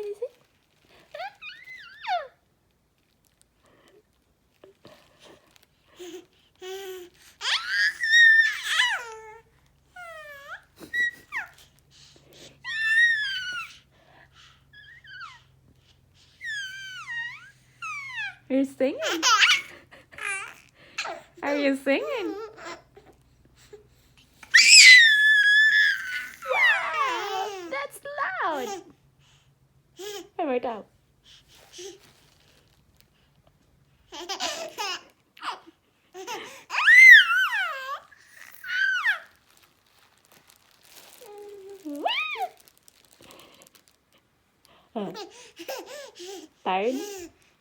What is it? You're singing. Are you singing? Wow, that's loud. Hey, right out. Tired?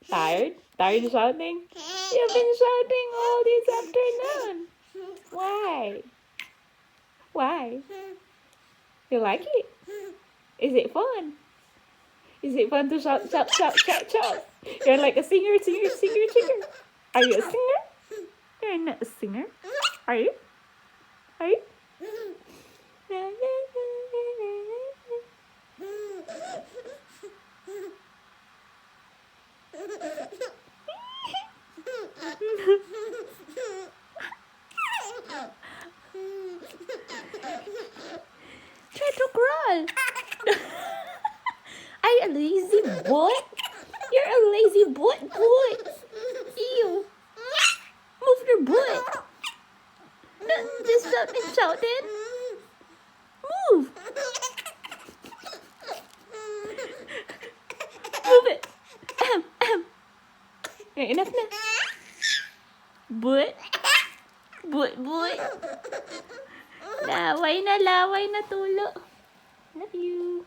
Tired? Tired shouting? You've been shouting all this afternoon. Why? Why? You like it? Is it fun? Is it fun to shout, shout, shout, shout, shout? You're like a singer, singer, singer, singer. Are you a singer? You're not a singer. Are you? Are you? Try to crawl. Are you a lazy boy? You're a lazy boy. Ew. Move your butt. Don't just shout and shout then. Move. Move it. Okay, enough na. Butt. Butt. Laway na tulo. Love you.